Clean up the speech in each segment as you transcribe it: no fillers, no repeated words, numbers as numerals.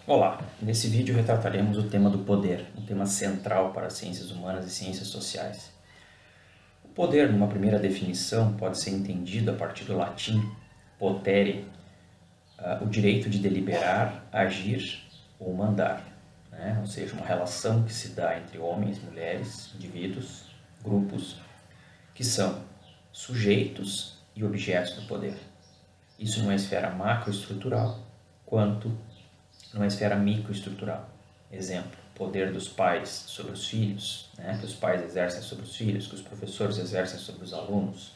Olá, nesse vídeo retrataremos o tema do poder, um tema central para as ciências humanas e ciências sociais. O poder, numa primeira definição, pode ser entendido a partir do latim potere, o direito de deliberar, agir ou mandar, né? Ou seja, uma relação que se dá entre homens, mulheres, indivíduos, grupos, que são sujeitos e objetos do poder. Isso numa esfera macroestrutural, quanto numa esfera microestrutural. Exemplo, poder dos pais sobre os filhos, né? Que os pais exercem sobre os filhos, que os professores exercem sobre os alunos,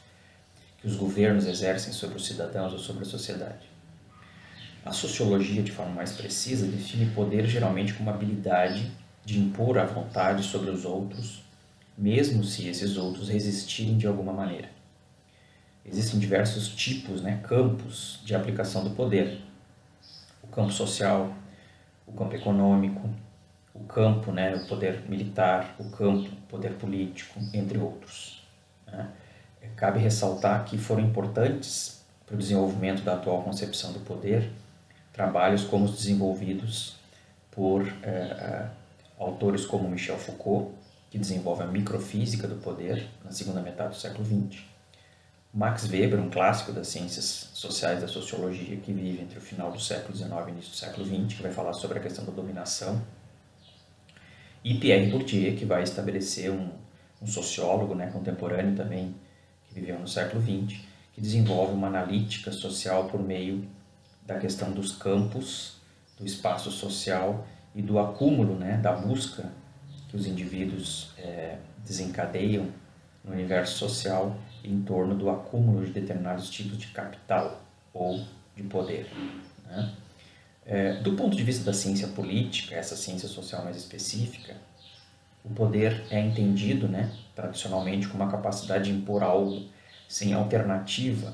que os governos exercem sobre os cidadãos ou sobre a sociedade. A sociologia, de forma mais precisa, define poder geralmente como a habilidade de impor a vontade sobre os outros, mesmo se esses outros resistirem de alguma maneira. Existem diversos tipos, campos de aplicação do poder. O campo social, o campo econômico, o campo, o poder militar, o campo, o poder político, entre outros. Cabe ressaltar que foram importantes para o desenvolvimento da atual concepção do poder trabalhos como os desenvolvidos por autores como Michel Foucault, que desenvolve a microfísica do poder na segunda metade do século XX, Max Weber, um clássico das ciências sociais da sociologia, que vive entre o final do século XIX e o início do século XX, que vai falar sobre a questão da dominação, e Pierre Bourdieu, que vai estabelecer um sociólogo contemporâneo também, que viveu no século XX, que desenvolve uma analítica social por meio da questão dos campos, do espaço social e do acúmulo, da busca que os indivíduos desencadeiam no universo social em torno do acúmulo de determinados tipos de capital ou de poder. Do ponto de vista da ciência política, essa ciência social mais específica, o poder é entendido, tradicionalmente, como a capacidade de impor algo sem alternativa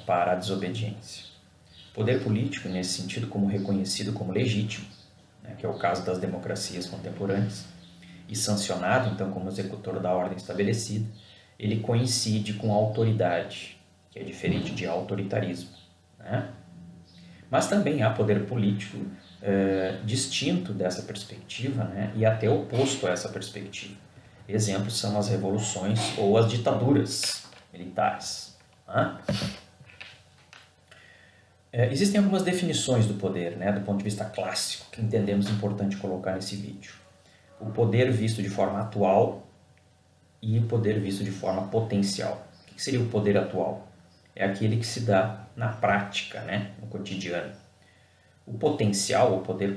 para a desobediência. Poder político, nesse sentido, como reconhecido como legítimo, que é o caso das democracias contemporâneas, e sancionado, então, como executor da ordem estabelecida, ele coincide com a autoridade, que é diferente de autoritarismo. Mas também há poder político distinto dessa perspectiva, e até oposto a essa perspectiva. Exemplos são as revoluções ou as ditaduras militares. Existem algumas definições do poder, do ponto de vista clássico, que entendemos importante colocar nesse vídeo. O poder visto de forma atual e o poder visto de forma potencial. O que seria o poder atual? É aquele que se dá na prática, no cotidiano. O potencial, o poder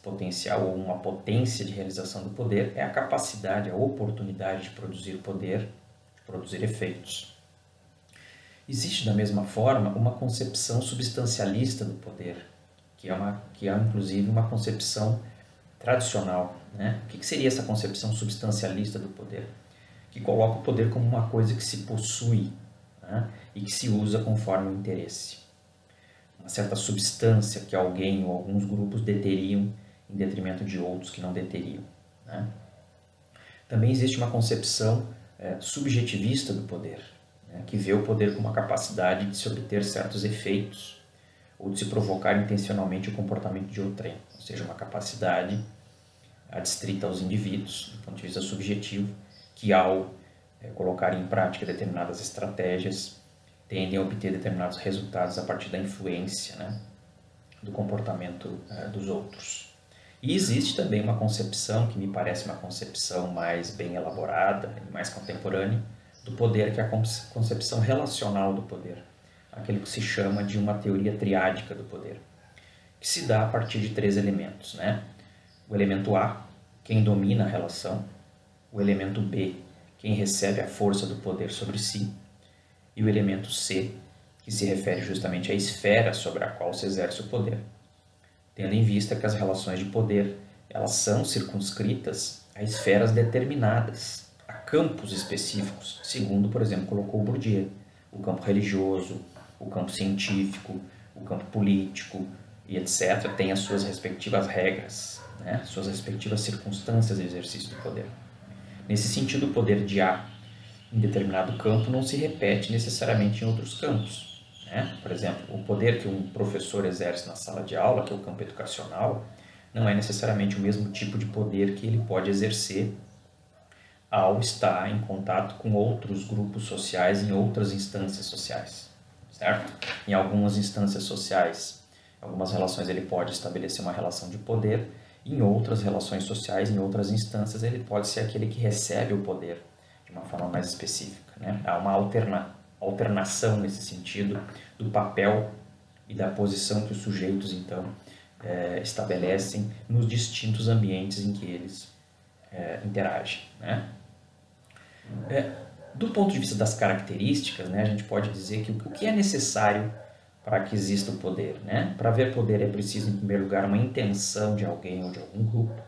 potencial ou uma potência de realização do poder é a capacidade, a oportunidade de produzir poder, de produzir efeitos. Existe, da mesma forma, uma concepção substancialista do poder, que é inclusive uma concepção tradicional. O que seria essa concepção substancialista do poder? Que coloca o poder como uma coisa que se possui e que se usa conforme o interesse. Uma certa substância que alguém ou alguns grupos deteriam em detrimento de outros que não deteriam. Também existe uma concepção subjetivista do poder, que vê o poder como a capacidade de se obter certos efeitos ou de se provocar intencionalmente o comportamento de outrem, ou seja, uma capacidade adstrita aos indivíduos, do ponto de vista subjetivo, que ao colocar em prática determinadas estratégias, tendem a obter determinados resultados a partir da influência do comportamento dos outros. E existe também uma concepção, que me parece uma concepção mais bem elaborada e mais contemporânea, do poder, que é a concepção relacional do poder, aquilo que se chama de uma teoria triádica do poder, que se dá a partir de 3 elementos. O elemento A, quem domina a relação; o elemento B, quem recebe a força do poder sobre si; e o elemento C, que se refere justamente à esfera sobre a qual se exerce o poder, tendo em vista que as relações de poder elas são circunscritas a esferas determinadas, a campos específicos, segundo, por exemplo, colocou Bourdieu, o campo religioso, o campo científico, o campo político e etc., tem as suas respectivas regras, suas respectivas circunstâncias de exercício do poder. Nesse sentido, o poder de A em determinado campo não se repete necessariamente em outros campos. né? Por exemplo, o poder que um professor exerce na sala de aula, que é o campo educacional, não é necessariamente o mesmo tipo de poder que ele pode exercer ao estar em contato com outros grupos sociais em outras instâncias sociais, certo? Em algumas instâncias sociais, algumas relações ele pode estabelecer uma relação de poder, em outras relações sociais, em outras instâncias, ele pode ser aquele que recebe o poder de uma forma mais específica, né? Há uma alternação nesse sentido do papel e da posição que os sujeitos, então, estabelecem nos distintos ambientes em que eles interagem, né? Do ponto de vista das características, né, a gente pode dizer que o que é necessário para que exista o poder, né? Para haver poder é preciso, em primeiro lugar, uma intenção de alguém ou de algum grupo,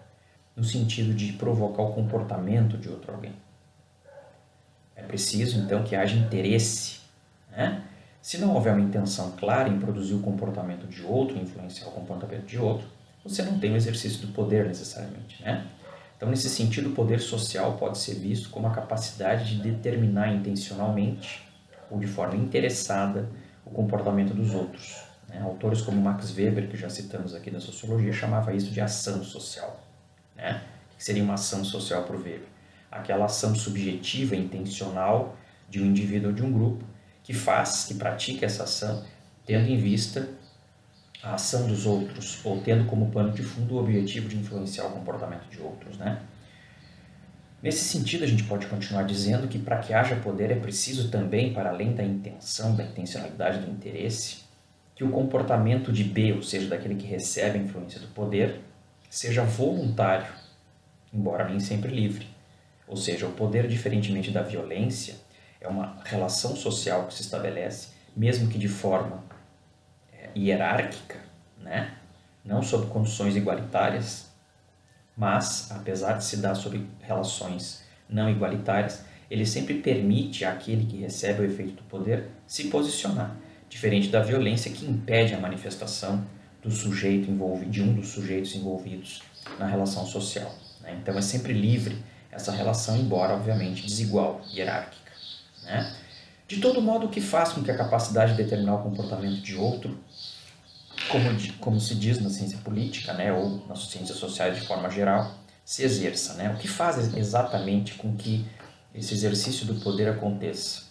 no sentido de provocar o comportamento de outro alguém. É preciso, então, que haja interesse, né? Se não houver uma intenção clara em produzir o comportamento de outro, influenciar o comportamento de outro, você não tem o exercício do poder necessariamente, né? Então, nesse sentido, o poder social pode ser visto como a capacidade de determinar intencionalmente ou de forma interessada o comportamento dos outros, né? Autores como Max Weber, que já citamos aqui da sociologia, chamava isso de ação social, né? O que seria uma ação social para o Weber? Aquela ação subjetiva, intencional de um indivíduo ou de um grupo que pratica essa ação, tendo em vista a ação dos outros, ou tendo como pano de fundo o objetivo de influenciar o comportamento de outros, né? Nesse sentido, a gente pode continuar dizendo que para que haja poder é preciso também, para além da intenção, da intencionalidade, do interesse, que o comportamento de B, ou seja, daquele que recebe a influência do poder, seja voluntário, embora nem sempre livre. Ou seja, o poder, diferentemente da violência, é uma relação social que se estabelece, mesmo que de forma hierárquica, né? Não sob condições igualitárias, mas, apesar de se dar sob relações não igualitárias, ele sempre permite àquele que recebe o efeito do poder se posicionar, diferente da violência que impede a manifestação do sujeito de um dos sujeitos envolvidos na relação social, né? Então é sempre livre essa relação, embora obviamente desigual, hierárquica, né? De todo modo, o que faz com que a capacidade de determinar o comportamento de outro, como se diz na ciência política, né, ou nas ciências sociais de forma geral, se exerça, né? O que faz exatamente com que esse exercício do poder aconteça?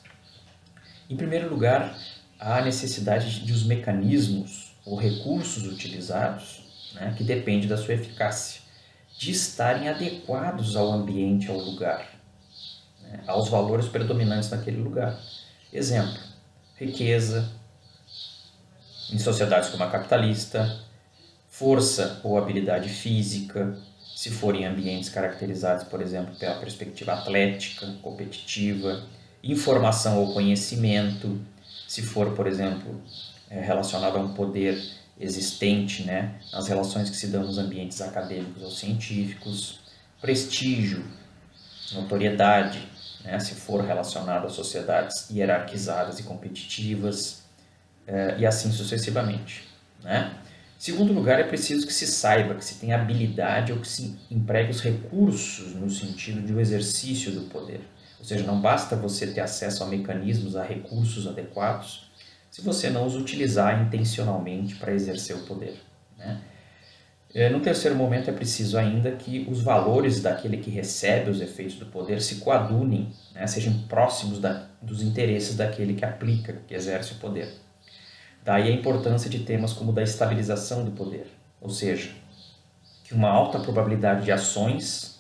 Em primeiro lugar, há a necessidade de os mecanismos ou recursos utilizados, né, que depende da sua eficácia, de estarem adequados ao ambiente, ao lugar, né, aos valores predominantes naquele lugar. Exemplo, riqueza, em sociedades como a capitalista, força ou habilidade física, se forem ambientes caracterizados, por exemplo, pela perspectiva atlética, competitiva, informação ou conhecimento, se for, por exemplo, relacionado a um poder existente, né, nas relações que se dão nos ambientes acadêmicos ou científicos, prestígio, notoriedade, né, se for relacionado a sociedades hierarquizadas e competitivas, e assim sucessivamente, né? Segundo lugar, é preciso que se saiba, que se tenha habilidade ou que se empregue os recursos no sentido de um exercício do poder. Ou seja, não basta você ter acesso a mecanismos, a recursos adequados, se você não os utilizar intencionalmente para exercer o poder, né? No terceiro momento, é preciso ainda que os valores daquele que recebe os efeitos do poder se coadunem, né? Sejam próximos dos interesses daquele que aplica, que exerce o poder. Daí a importância de temas como o da estabilização do poder, ou seja, que uma alta probabilidade de ações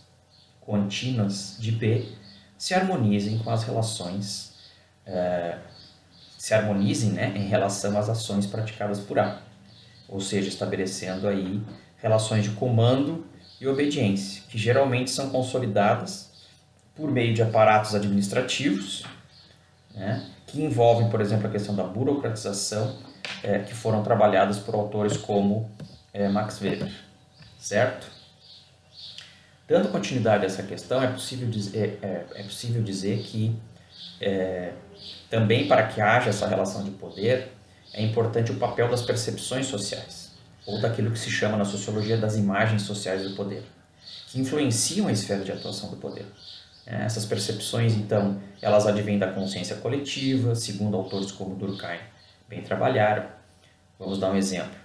contínuas de B se harmonizem com as relações, né, em relação às ações praticadas por A, ou seja, estabelecendo aí relações de comando e obediência, que geralmente são consolidadas por meio de aparatos administrativos, né, que envolvem, por exemplo, a questão da burocratização, que foram trabalhadas por autores como Max Weber, certo? Dando continuidade a essa questão, é possível dizer que também para que haja essa relação de poder, é importante o papel das percepções sociais, ou daquilo que se chama na sociologia das imagens sociais do poder, que influenciam a esfera de atuação do poder. Essas percepções, então, elas advêm da consciência coletiva, segundo autores como Durkheim, bem trabalharam. Vamos dar um exemplo.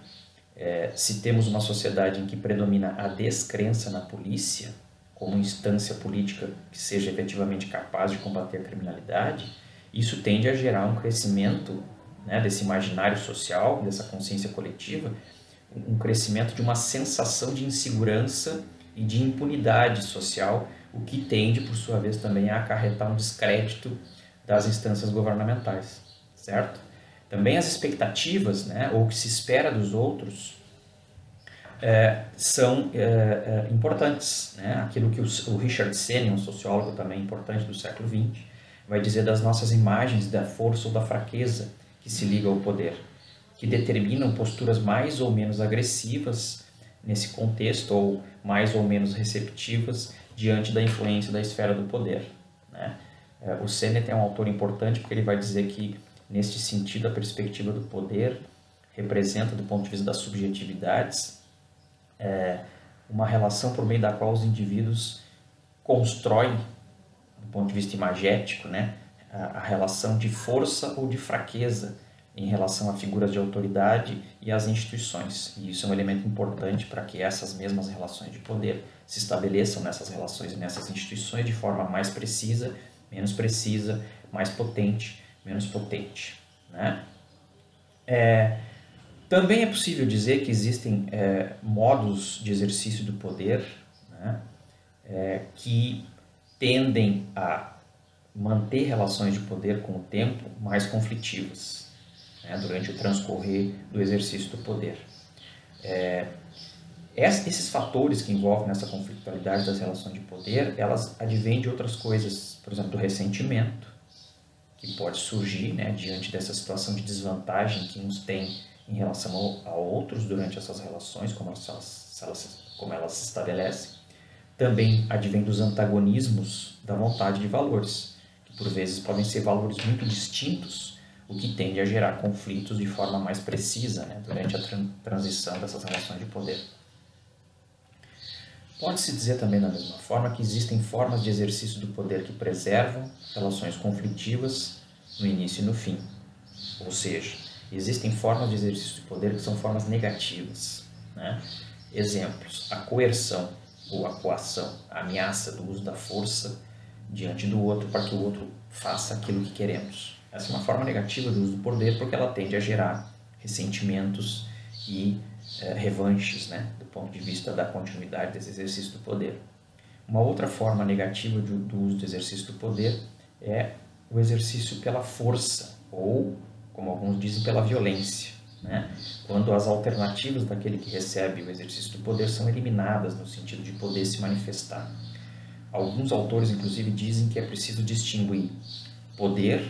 Se temos uma sociedade em que predomina a descrença na polícia, como instância política que seja efetivamente capaz de combater a criminalidade, isso tende a gerar um crescimento, né, desse imaginário social, dessa consciência coletiva, um crescimento de uma sensação de insegurança e de impunidade social, o que tende, por sua vez, também a acarretar um descrédito das instâncias governamentais, certo? Também as expectativas, né, ou o que se espera dos outros, são importantes, né? Aquilo que o Richard Senney, um sociólogo também importante do século XX, vai dizer das nossas imagens da força ou da fraqueza que se liga ao poder, que determinam posturas mais ou menos agressivas nesse contexto, ou mais ou menos receptivas diante da influência da esfera do poder, né? O Sennett é um autor importante porque ele vai dizer que, neste sentido, a perspectiva do poder representa, do ponto de vista das subjetividades, uma relação por meio da qual os indivíduos constroem, do ponto de vista imagético, né, a relação de força ou de fraqueza em relação a figuras de autoridade e às instituições. E isso é um elemento importante para que essas mesmas relações de poder se estabeleçam nessas relações e nessas instituições de forma mais precisa, menos precisa, mais potente, menos potente, né? Também é possível dizer que existem modos de exercício do poder, né, que tendem a manter relações de poder com o tempo mais conflitivas, né, durante o transcorrer do exercício do poder. Esses fatores que envolvem essa conflitualidade das relações de poder, elas advêm de outras coisas, por exemplo, do ressentimento, que pode surgir, né, diante dessa situação de desvantagem que uns têm em relação a outros durante essas relações, como elas se estabelecem. Também advém dos antagonismos da vontade de valores, que por vezes podem ser valores muito distintos, o que tende a gerar conflitos de forma mais precisa, né, durante a transição dessas relações de poder. Pode-se dizer também da mesma forma que existem formas de exercício do poder que preservam relações conflitivas no início e no fim. Ou seja, existem formas de exercício de poder que são formas negativas, né? Exemplos: a coerção ou a coação, a ameaça do uso da força diante do outro para que o outro faça aquilo que queremos. Essa é uma forma negativa do uso do poder porque ela tende a gerar ressentimentos e revanches, né, do ponto de vista da continuidade desse exercício do poder. Uma outra forma negativa do uso do exercício do poder é o exercício pela força, ou, como alguns dizem, pela violência, né? Quando as alternativas daquele que recebe o exercício do poder são eliminadas no sentido de poder se manifestar. Alguns autores, inclusive, dizem que é preciso distinguir poder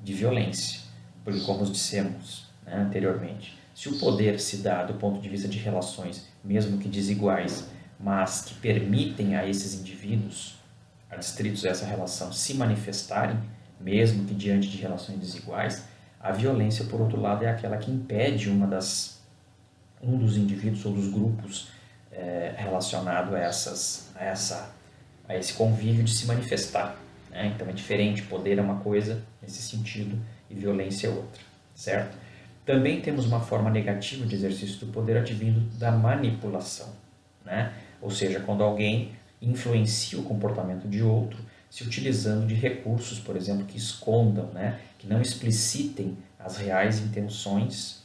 de violência, porque, como dissemos, né, anteriormente, se o poder se dá do ponto de vista de relações, mesmo que desiguais, mas que permitem a esses indivíduos, adstritos a essa relação, se manifestarem, mesmo que diante de relações desiguais, a violência, por outro lado, é aquela que impede um dos indivíduos ou dos grupos relacionado a esse convívio de se manifestar, né? Então é diferente, poder é uma coisa nesse sentido e violência é outra, certo? Também temos uma forma negativa de exercício do poder advindo da manipulação, né? Ou seja, quando alguém influencia o comportamento de outro se utilizando de recursos, por exemplo, que escondam, né? Que não explicitem as reais intenções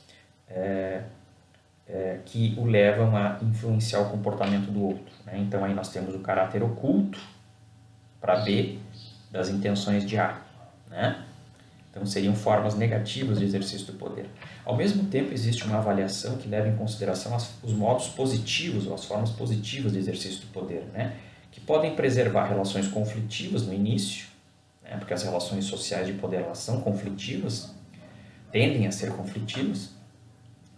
que o levam a influenciar o comportamento do outro, né? Então aí nós temos o caráter oculto para B das intenções de A, né? Então seriam formas negativas de exercício do poder. Ao mesmo tempo, existe uma avaliação que leva em consideração os modos positivos ou as formas positivas de exercício do poder, né? Que podem preservar relações conflitivas no início, né? Porque as relações sociais de poder elas são conflitivas, tendem a ser conflitivas,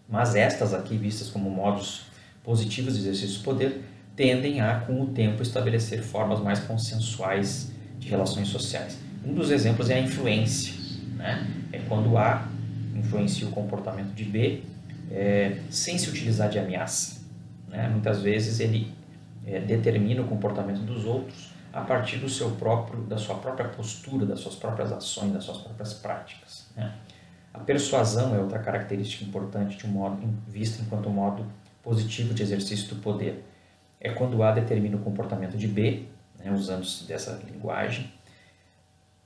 mas estas aqui, vistas como modos positivos de exercício do poder, tendem a, com o tempo, estabelecer formas mais consensuais de relações sociais. Um dos exemplos é a influência, né? É quando A influencia o comportamento de B sem se utilizar de ameaça, né? Muitas vezes ele determina o comportamento dos outros a partir da sua própria postura, das suas próprias ações, das suas próprias práticas, né? A persuasão é outra característica importante de um modo vista enquanto um modo positivo de exercício do poder. É quando A determina o comportamento de B, né, usando-se dessa linguagem,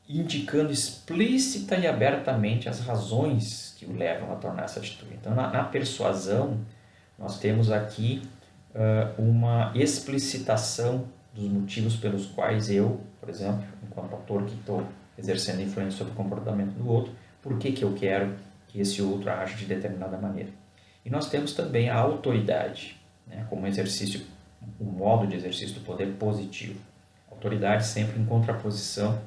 indicando explícita e abertamente as razões que o levam a tomar essa atitude. Então, na persuasão, nós temos aqui uma explicitação dos motivos pelos quais eu, por exemplo, enquanto ator que estou exercendo influência sobre o comportamento do outro, por que eu quero que esse outro aja de determinada maneira. E nós temos também a autoridade, né, como exercício, um modo de exercício do poder positivo. Autoridade sempre em contraposição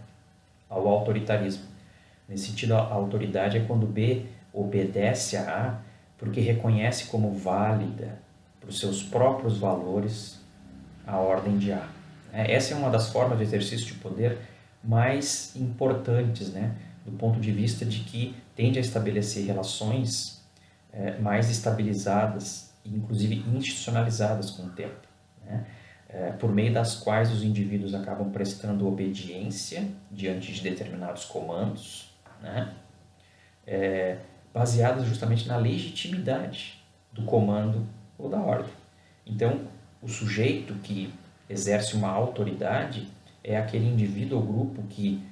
ao autoritarismo. Nesse sentido, a autoridade é quando B obedece a A porque reconhece como válida para os seus próprios valores a ordem de A. Essa é uma das formas de exercício de poder mais importantes, né, do ponto de vista de que tende a estabelecer relações mais estabilizadas e inclusive institucionalizadas com o tempo, né, por meio das quais os indivíduos acabam prestando obediência diante de determinados comandos, né, baseadas justamente na legitimidade do comando ou da ordem. Então, o sujeito que exerce uma autoridade é aquele indivíduo ou grupo que,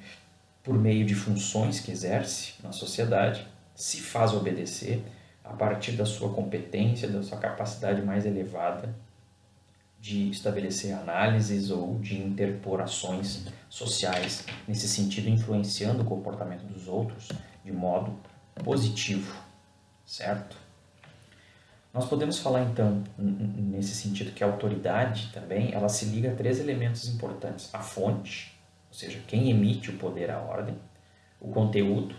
por meio de funções que exerce na sociedade, se faz obedecer a partir da sua competência, da sua capacidade mais elevada de estabelecer análises ou de interpor ações sociais, nesse sentido influenciando o comportamento dos outros de modo positivo, certo? Nós podemos falar então, nesse sentido, que a autoridade também, ela se liga a três elementos importantes. A fonte, ou seja, quem emite o poder à ordem, o conteúdo,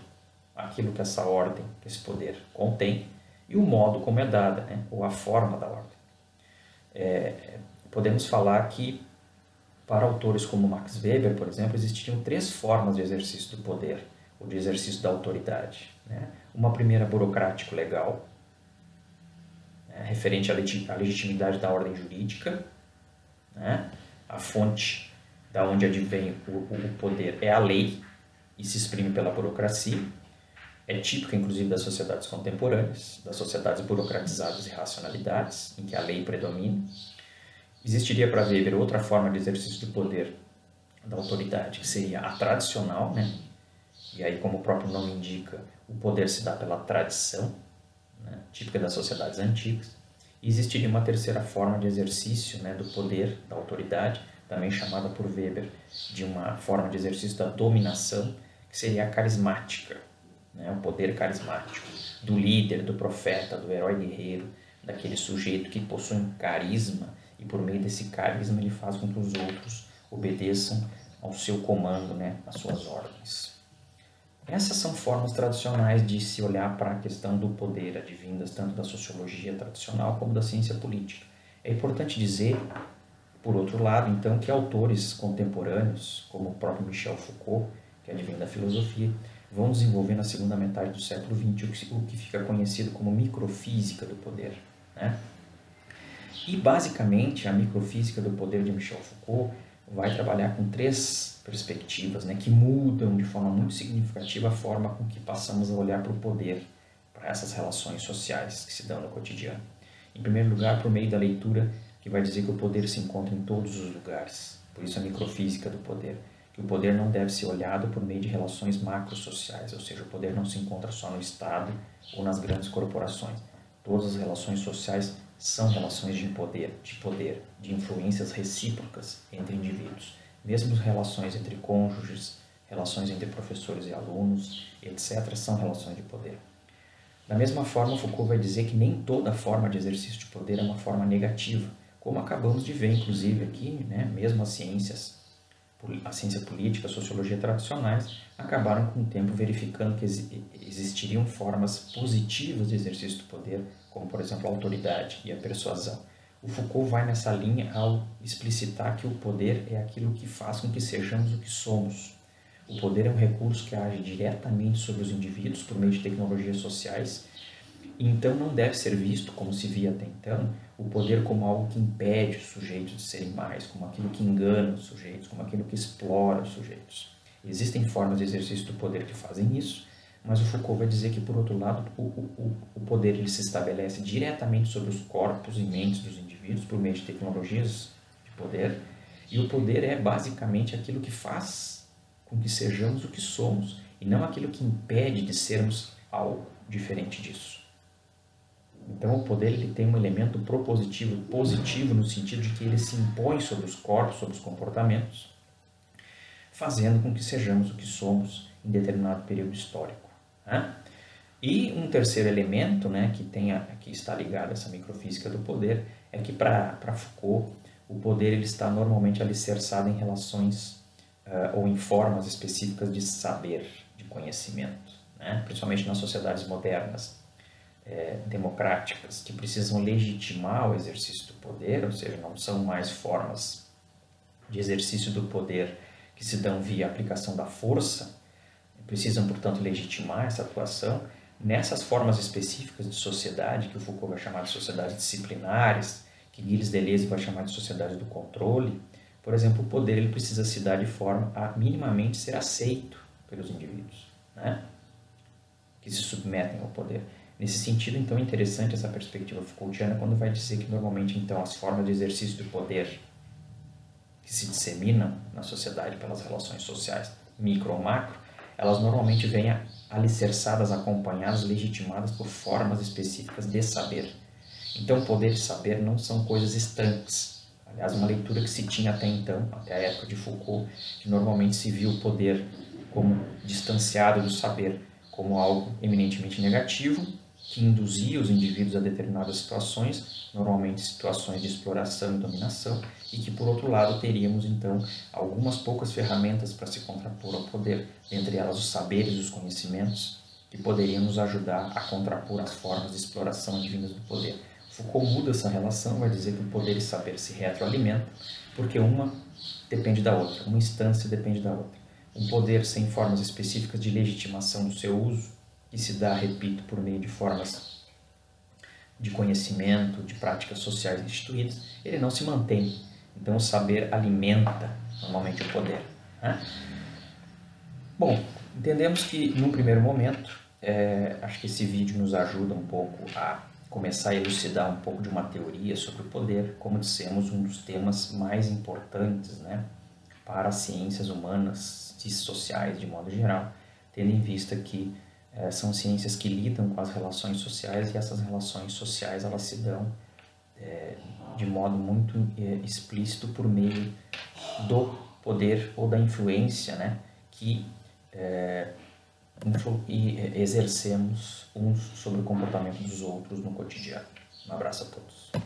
aquilo que essa ordem, que esse poder contém, e o modo como é dada, né? Ou a forma da ordem. Podemos falar que, para autores como Max Weber, por exemplo, existiriam três formas de exercício do poder, ou de exercício da autoridade, né? Uma primeira burocrático-legal, referente à legitimidade da ordem jurídica, né? A fonte da onde advém o poder é a lei e se exprime pela burocracia. É típica, inclusive, das sociedades contemporâneas, das sociedades burocratizadas e racionalidades, em que a lei predomina. Existiria para Weber outra forma de exercício do poder da autoridade, que seria a tradicional, né? E aí, como o próprio nome indica, o poder se dá pela tradição, né, típica das sociedades antigas. E existiria uma terceira forma de exercício, né, do poder, da autoridade, também chamada por Weber de uma forma de exercício da dominação, que seria a carismática, né, o poder carismático do líder, do profeta, do herói guerreiro, daquele sujeito que possui um carisma e por meio desse carisma ele faz com que os outros obedeçam ao seu comando, né, às suas ordens. Essas são formas tradicionais de se olhar para a questão do poder, advindas tanto da sociologia tradicional como da ciência política. É importante dizer, por outro lado, então, que autores contemporâneos, como o próprio Michel Foucault, que advém da filosofia, vão desenvolver na segunda metade do século XX o que fica conhecido como microfísica do poder, né? E, basicamente, a microfísica do poder de Michel Foucault vai trabalhar com três perspectivas, né, que mudam de forma muito significativa a forma com que passamos a olhar para o poder, para essas relações sociais que se dão no cotidiano. Em primeiro lugar, por meio da leitura, que vai dizer que o poder se encontra em todos os lugares, por isso a microfísica do poder, que o poder não deve ser olhado por meio de relações macrosociais, ou seja, o poder não se encontra só no Estado ou nas grandes corporações. Todas as relações sociais são relações de poder, de influências recíprocas entre indivíduos. Mesmo relações entre cônjuges, relações entre professores e alunos, etc., são relações de poder. Da mesma forma, Foucault vai dizer que nem toda forma de exercício de poder é uma forma negativa, como acabamos de ver, inclusive, aqui, né, mesmo a ciência política, a sociologia tradicionais, acabaram com o tempo verificando que existiriam formas positivas de exercício do poder, como, por exemplo, a autoridade e a persuasão. O Foucault vai nessa linha ao explicitar que o poder é aquilo que faz com que sejamos o que somos. O poder é um recurso que age diretamente sobre os indivíduos por meio de tecnologias sociais e então não deve ser visto, como se via até então, o poder como algo que impede os sujeitos de serem mais, como aquilo que engana os sujeitos, como aquilo que explora os sujeitos. Existem formas de exercício do poder que fazem isso, Mas o Foucault vai dizer que, por outro lado, o poder ele se estabelece diretamente sobre os corpos e mentes dos indivíduos por meio de tecnologias de poder, e o poder é basicamente aquilo que faz com que sejamos o que somos, e não aquilo que impede de sermos algo diferente disso. Então o poder ele tem um elemento propositivo, positivo, no sentido de que ele se impõe sobre os corpos, sobre os comportamentos, fazendo com que sejamos o que somos em determinado período histórico. Né? E um terceiro elemento, né, que está ligado a essa microfísica do poder é que para Foucault o poder ele está normalmente alicerçado em relações ou em formas específicas de saber, de conhecimento, né? Principalmente nas sociedades modernas, democráticas, que precisam legitimar o exercício do poder, ou seja, não são mais formas de exercício do poder que se dão via aplicação da força, precisam, portanto, legitimar essa atuação. Nessas formas específicas de sociedade, que o Foucault vai chamar de sociedades disciplinares, que Gilles Deleuze vai chamar de sociedade do controle, por exemplo, o poder ele precisa se dar de forma a minimamente ser aceito pelos indivíduos, né? Que se submetem ao poder. Nesse sentido, então, é interessante essa perspectiva Foucaultiana quando vai dizer que, normalmente, então, as formas de exercício do poder que se disseminam na sociedade pelas relações sociais, micro ou macro, elas normalmente vêm alicerçadas, acompanhadas, legitimadas por formas específicas de saber. Então, poder e saber não são coisas estanques. Aliás, uma leitura que se tinha até então, até a época de Foucault, que normalmente se viu o poder como distanciado do saber, como algo eminentemente negativo, que induzia os indivíduos a determinadas situações, normalmente situações de exploração e dominação, e que, por outro lado, teríamos, então, algumas poucas ferramentas para se contrapor ao poder, entre elas os saberes e os conhecimentos, que poderiam nos ajudar a contrapor as formas de exploração advindas do poder. Foucault muda essa relação, vai dizer que o poder e saber se retroalimentam, porque uma depende da outra, uma instância depende da outra. Um poder sem formas específicas de legitimação do seu uso, que se dá, repito, por meio de formas de conhecimento, de práticas sociais instituídas, ele não se mantém. Então o saber alimenta normalmente o poder, né? Bom, entendemos que num primeiro momento, acho que esse vídeo nos ajuda um pouco a começar a elucidar um pouco de uma teoria sobre o poder, como dissemos, um dos temas mais importantes, né, para as ciências humanas e sociais de modo geral, tendo em vista que são ciências que lidam com as relações sociais e essas relações sociais elas se dão de modo muito explícito por meio do poder ou da influência, né, que exercemos uns sobre o comportamento dos outros no cotidiano. Um abraço a todos.